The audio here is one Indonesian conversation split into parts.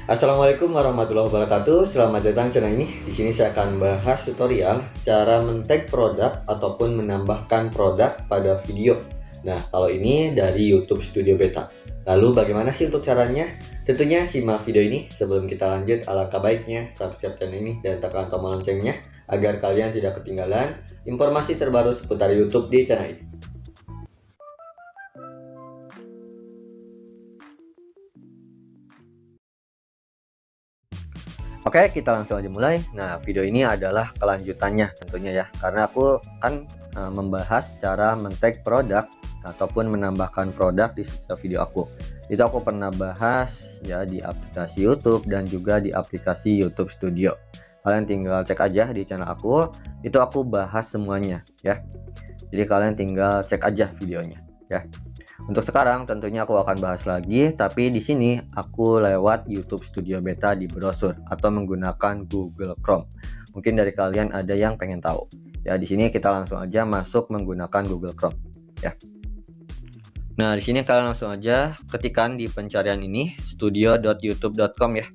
Assalamualaikum warahmatullahi wabarakatuh. Selamat datang channel ini. Di sini saya akan bahas tutorial cara men-tag produk ataupun menambahkan produk pada video. Nah, kalau ini dari YouTube Studio Beta. Lalu bagaimana sih untuk caranya? Tentunya simak video ini. Sebelum kita lanjut, alangkah baiknya subscribe channel ini dan tekan tombol loncengnya agar kalian tidak ketinggalan informasi terbaru seputar YouTube di channel ini. Oke, kita langsung aja mulai. Nah, video ini adalah kelanjutannya tentunya ya, karena aku kan membahas cara men-tag produk ataupun menambahkan produk di setiap video aku. Itu aku pernah bahas ya di aplikasi YouTube dan juga di aplikasi YouTube Studio. Kalian tinggal cek aja di channel aku, itu aku bahas semuanya ya. Jadi kalian tinggal cek aja videonya ya. Untuk sekarang tentunya aku akan bahas lagi, tapi di sini aku lewat YouTube Studio Beta di browser atau menggunakan Google Chrome. Mungkin dari kalian ada yang pengen tahu. Ya, di sini kita langsung aja masuk menggunakan Google Chrome ya. Nah, di sini kalian langsung aja ketikkan di pencarian ini studio.youtube.com ya.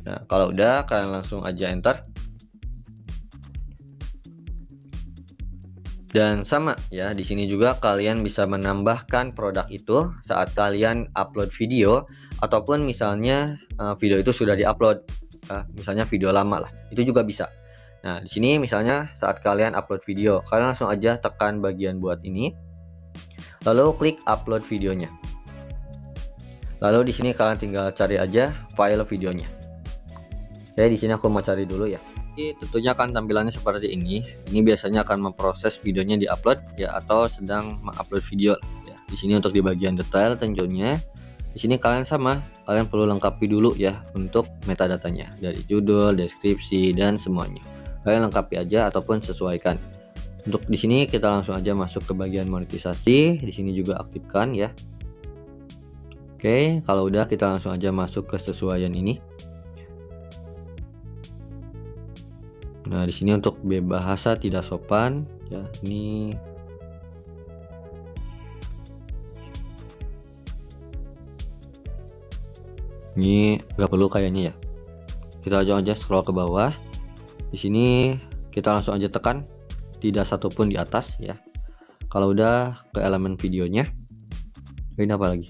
Nah, kalau udah kalian langsung aja enter. Dan sama ya, di sini juga kalian bisa menambahkan produk itu saat kalian upload video ataupun misalnya video itu sudah diupload, misalnya video lama lah, itu juga bisa. Nah, di sini misalnya saat kalian upload video, kalian langsung aja tekan bagian buat ini, lalu klik upload videonya. Lalu di sini kalian tinggal cari aja file videonya. Oke, di sini aku mau cari dulu ya. Tentunya akan tampilannya seperti ini. Ini biasanya akan memproses videonya diupload ya, atau sedang mengupload video ya. Di sini untuk di bagian detail tentunya, di sini kalian sama, kalian perlu lengkapi dulu ya untuk metadatanya dari judul, deskripsi dan semuanya. Kalian lengkapi aja ataupun sesuaikan. Untuk di sini kita langsung aja masuk ke bagian monetisasi. Di sini juga aktifkan ya. Oke, kalau udah kita langsung aja masuk ke sesuaian ini. Nah, di sini untuk bahasa tidak sopan ya, ini nggak perlu kayaknya ya. Kita aja scroll ke bawah. Di sini kita langsung aja tekan tidak satupun di atas ya. Kalau udah ke elemen videonya, ini apa lagi?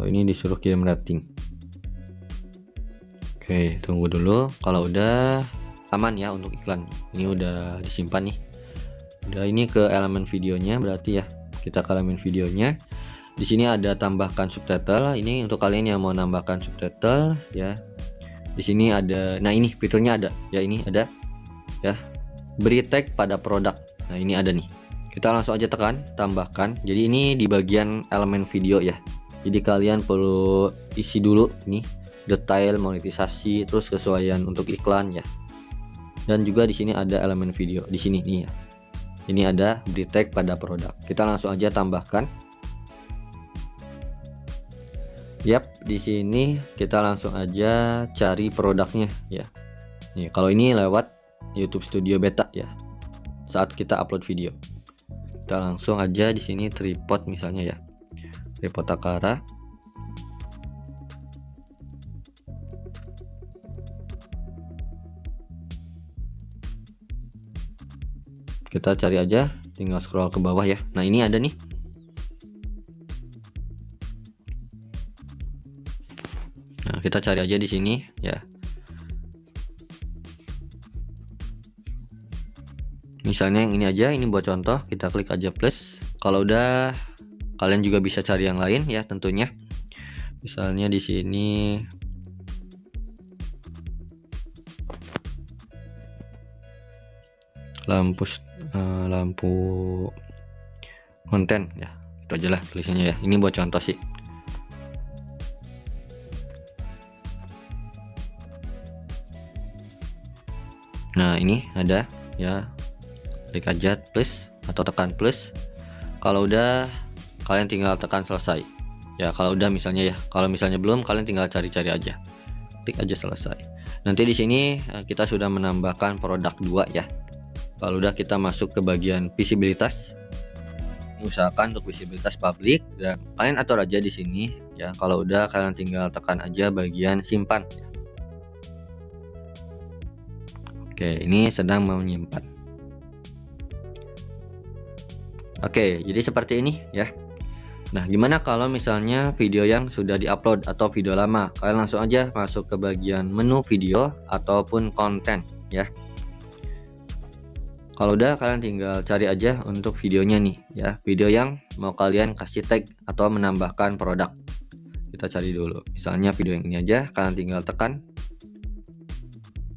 Ini disuruh kirim rating. Oke, tunggu dulu. Kalau udah aman ya untuk iklan, ini udah disimpan nih. Udah, ini ke elemen videonya berarti ya. Kita ke elemen videonya. Di sini ada tambahkan subtitle. Ini untuk kalian yang mau nambahkan subtitle ya. Di sini ada, nah ini fiturnya ada ya, ini ada ya. Beri tag pada produk. Nah, ini ada nih. Kita langsung aja tekan tambahkan. Jadi ini di bagian elemen video ya. Jadi kalian perlu isi dulu nih detail monetisasi, terus kesesuaian untuk iklan ya. Dan juga di sini ada elemen video di sini nih ya. Ini ada beri tag pada produk. Kita langsung aja tambahkan. Yap, di sini kita langsung aja cari produknya ya. Nih, kalau ini lewat YouTube Studio Beta ya. Saat kita upload video. Kita langsung aja di sini tripod misalnya ya. Tripod Takara. Kita cari aja, tinggal scroll ke bawah ya. Nah, ini ada nih. Nah, kita cari aja di sini ya. Misalnya yang ini aja, ini buat contoh, kita klik aja plus. Kalau udah, kalian juga bisa cari yang lain ya tentunya. Misalnya di sini lampu konten ya, itu aja lah tulisannya ya. Ini buat contoh sih. Nah, ini ada ya, klik aja plus atau tekan plus. Kalau udah kalian tinggal tekan selesai ya. Kalau udah misalnya ya, kalau misalnya belum, kalian tinggal cari-cari aja, klik aja selesai. Nanti di sini kita sudah menambahkan produk 2 ya. Kalau udah kita masuk ke bagian visibilitas. Ini usahakan untuk visibilitas publik dan kalian atur aja di sini ya. Kalau udah kalian tinggal tekan aja bagian simpan. Oke, ini sedang menyimpan. Oke, jadi seperti ini ya. Nah, gimana kalau misalnya video yang sudah diupload atau video lama? Kalian langsung aja masuk ke bagian menu video ataupun konten ya. Kalau udah, kalian tinggal cari aja untuk videonya nih ya, video yang mau kalian kasih tag atau menambahkan produk. Kita cari dulu, misalnya video yang ini aja, kalian tinggal tekan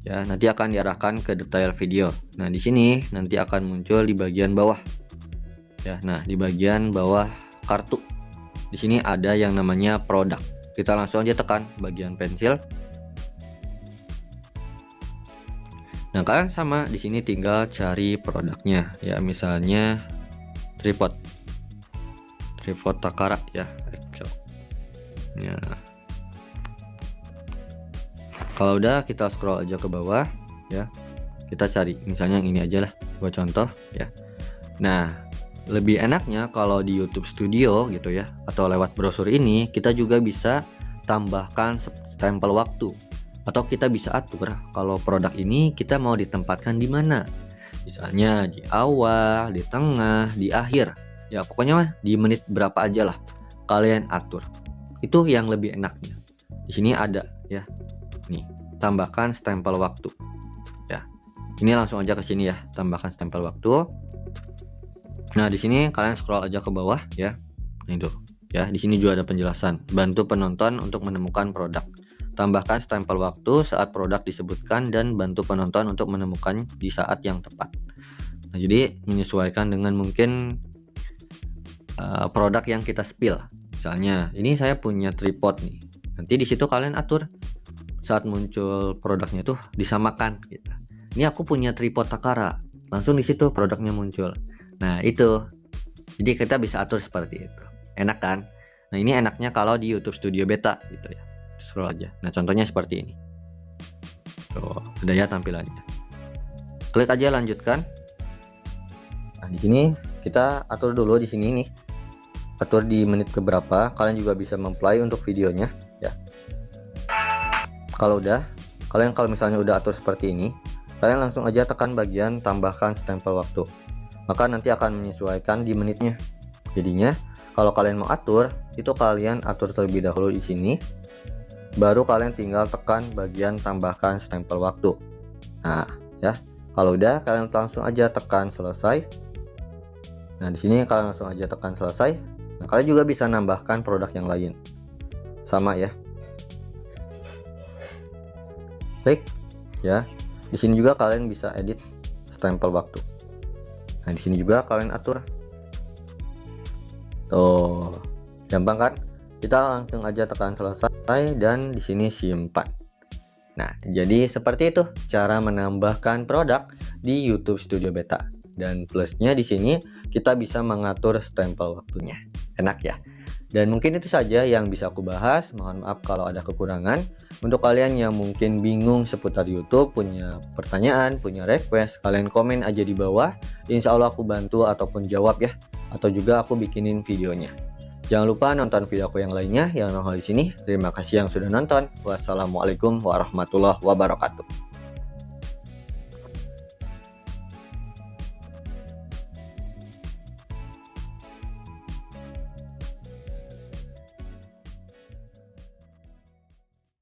ya, nanti akan diarahkan ke detail video. Nah, di sini nanti akan muncul di bagian bawah ya. Nah, di bagian bawah kartu di sini ada yang namanya produk. Kita langsung aja tekan bagian pensil. Nah, kalian sama di sini tinggal cari produknya ya, misalnya tripod Takara ya. Ya. Kalau udah, kita scroll aja ke bawah ya. Kita cari misalnya yang ini aja lah buat contoh ya. Nah, lebih enaknya kalau di YouTube Studio gitu ya, atau lewat brosur ini, kita juga bisa tambahkan stempel waktu. Atau kita bisa atur kalau produk ini kita mau ditempatkan di mana. Misalnya di awal, di tengah, di akhir. Ya pokoknya di menit berapa aja lah kalian atur. Itu yang lebih enaknya. Di sini ada ya. Nih, tambahkan stempel waktu. Ya. Ini langsung aja ke sini ya, tambahkan stempel waktu. Nah, di sini kalian scroll aja ke bawah ya. Nah, itu. Ya, di sini juga ada penjelasan. Bantu penonton untuk menemukan produk. Tambahkan stempel waktu saat produk disebutkan dan bantu penonton untuk menemukan di saat yang tepat. Nah, jadi menyesuaikan dengan mungkin produk yang kita spill. Misalnya, ini saya punya tripod nih. Nanti di situ kalian atur saat muncul produknya tuh disamakan gitu. Ini aku punya tripod Takara. Langsung di situ produknya muncul. Nah, itu. Jadi kita bisa atur seperti itu. Enak kan? Nah, ini enaknya kalau di YouTube Studio Beta gitu ya. Scroll aja. Nah, contohnya seperti ini. Tuh, udah ya tampilannya. Klik aja lanjutkan. Nah, di sini kita atur dulu di sini nih. Atur di menit keberapa. Kalian juga bisa memplay untuk videonya ya. Kalau udah, kalau misalnya udah atur seperti ini, kalian langsung aja tekan bagian tambahkan stempel waktu. Maka nanti akan menyesuaikan di menitnya. Jadinya, kalau kalian mau atur, itu kalian atur terlebih dahulu di sini. Baru kalian tinggal tekan bagian tambahkan stempel waktu. Nah, ya. Kalau udah, kalian langsung aja tekan selesai. Nah, di sini kalian langsung aja tekan selesai. Nah, kalian juga bisa nambahkan produk yang lain. Sama ya. Klik ya. Di sini juga kalian bisa edit stempel waktu. Nah, di sini juga kalian atur. Tuh, gampang kan? Kita langsung aja tekan selesai dan di sini simpan. Nah, jadi seperti itu cara menambahkan produk di YouTube Studio Beta. Dan plusnya di sini kita bisa mengatur stempel waktunya. Enak ya? Dan mungkin itu saja yang bisa aku bahas. Mohon maaf kalau ada kekurangan. Untuk kalian yang mungkin bingung seputar YouTube, punya pertanyaan, punya request, kalian komen aja di bawah. Insya Allah aku bantu ataupun jawab ya. Atau juga aku bikinin videonya. Jangan lupa nonton video aku yang lainnya yang nongol di sini. Terima kasih yang sudah nonton. Wassalamualaikum warahmatullahi wabarakatuh.